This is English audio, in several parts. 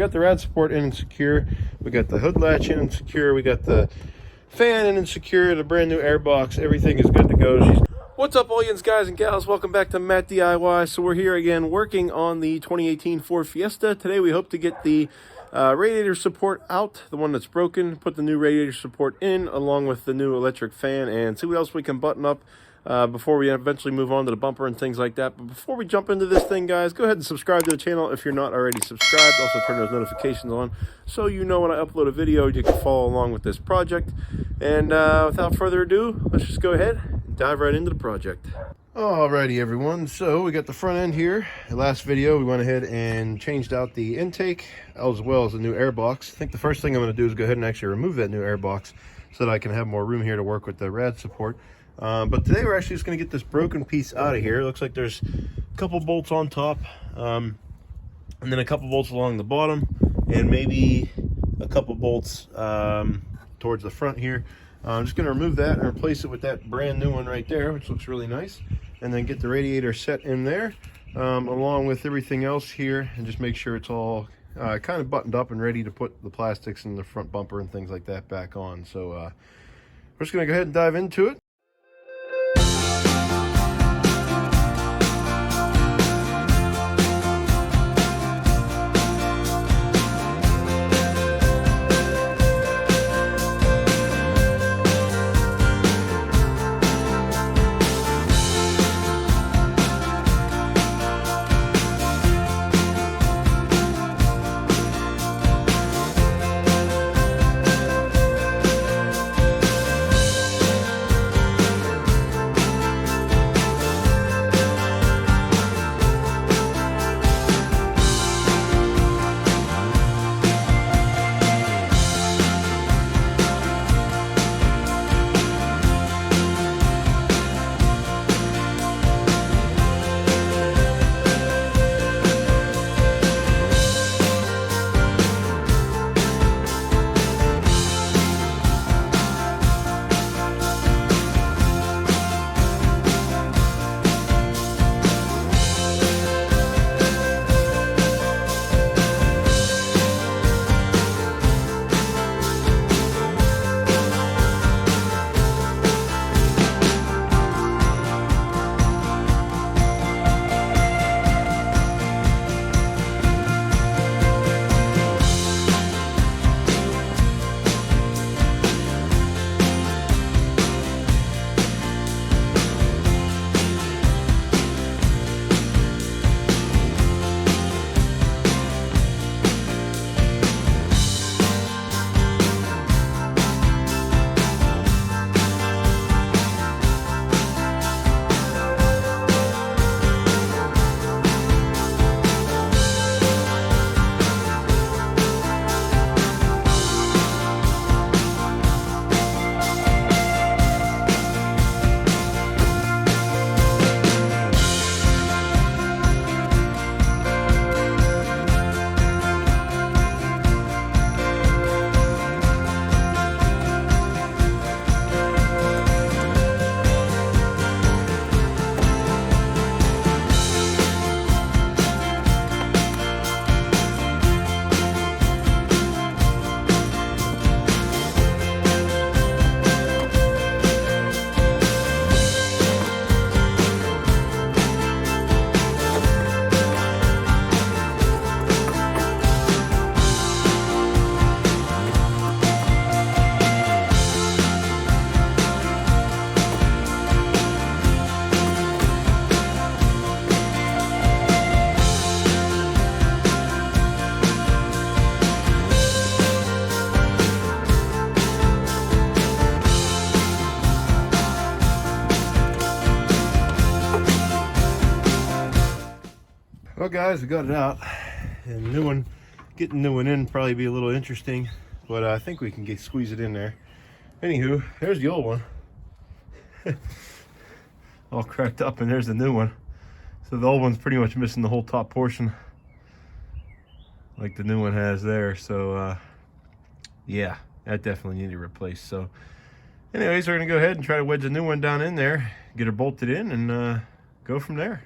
Got the rad support in and secure. We got the hood latch in and secure. We got the fan in and secure. The brand new air box. Everything is good to go. What's up, all yins, guys and gals? Welcome back to Matt DIY. So we're here again working on the 2018 Ford Fiesta. Today we hope to get the radiator support out, the one that's broken, put the new radiator support in along with the new electric fan, and see what else we can button up before we eventually move on to the bumper and things like that. But before we jump into this thing, guys, go ahead and subscribe to the channel if you're not already subscribed. Also turn those notifications on so you know when I upload a video, you can follow along with this project. And without further ado, let's just go ahead and dive right into the project. Alrighty, everyone, so we got the front end here. The last video we went ahead and changed out the intake as well as the new air box. I think the first thing I'm going to do is go ahead and actually remove that new air box so that I can have more room here to work with the rad support. But today we're actually just going to get this broken piece out of here. It looks like there's a couple bolts on top, and then a couple bolts along the bottom, and maybe a couple bolts towards the front here. I'm just going to remove that and replace it with that brand new one right there, which looks really nice, and then get the radiator set in there along with everything else here, and just make sure it's all kind of buttoned up and ready to put the plastics and the front bumper and things like that back on. So we're just going to go ahead and dive into it. Well, guys, we got it out, and getting the new one in probably be a little interesting, but I think we can squeeze it in there. Anywho, there's the old one, all cracked up, and there's the new one. So the old one's pretty much missing the whole top portion, like the new one has there. So yeah, that definitely needed replaced. So anyways, we're gonna go ahead and try to wedge the new one down in there, get her bolted in, and go from there.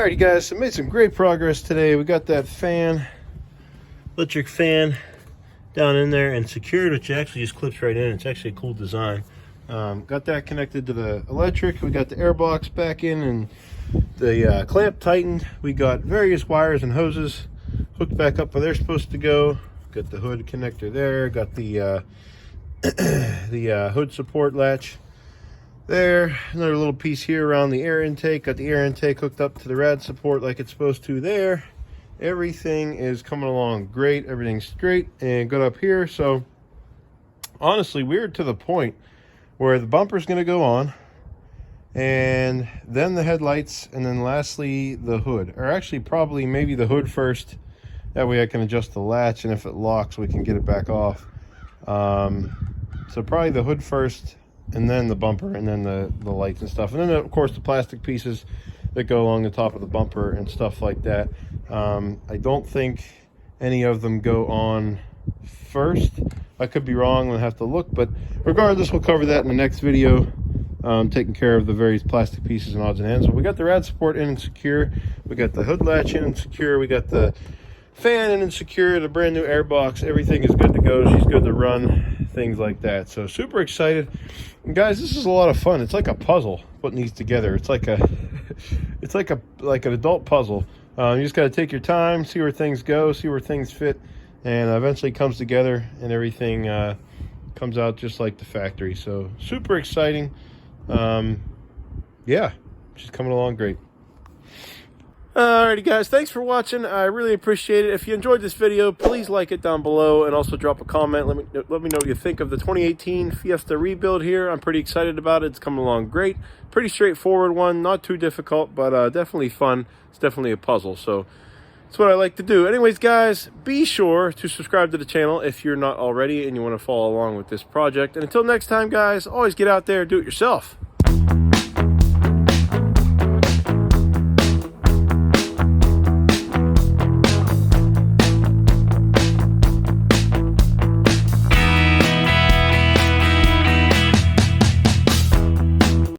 Alrighty guys, so made some great progress today. We got that fan, electric fan down in there and secured, which actually just clips right in. It's actually a cool design. Got that connected to the electric. We got the air box back in and the clamp tightened. We got various wires and hoses hooked back up where they're supposed to go. Got the hood connector there. Got the hood support latch there. Another little piece here around the air intake. Got the air intake hooked up to the rad support like it's supposed to there. Everything is coming along great. Everything's straight and good up here. So honestly, we're to the point where the bumper's going to go on, and then the headlights, and then lastly the hood. Or actually probably maybe the hood first. That way I can adjust the latch, and if it locks we can get it back off. So probably the hood first, and then the bumper, and then the lights and stuff. And then of course the plastic pieces that go along the top of the bumper and stuff like that. I don't think any of them go on first. I could be wrong, we'll have to look, but regardless, we'll cover that in the next video, taking care of the various plastic pieces and odds and ends. But we got the rad support in and secure, we got the hood latch in and secure, we got the fan in and secure, the brand new air box, everything is good to go. She's good to run, things like that. So super excited. And guys, this is a lot of fun. It's like a puzzle putting these together. It's like an adult puzzle. You just got to take your time, see where things go, see where things fit, and eventually comes together and everything comes out just like the factory. So super exciting. Yeah, she's coming along great. Alrighty guys, thanks for watching. I really appreciate it. If you enjoyed this video, please like it down below and also drop a comment. Let me know what you think of the 2018 Fiesta rebuild here. I'm pretty excited about it. It's coming along great. Pretty straightforward one, not too difficult, but definitely fun. It's definitely a puzzle, so it's what I like to do. Anyways guys, be sure to subscribe to the channel if you're not already and you want to follow along with this project. And until next time guys, always get out there, do it yourself.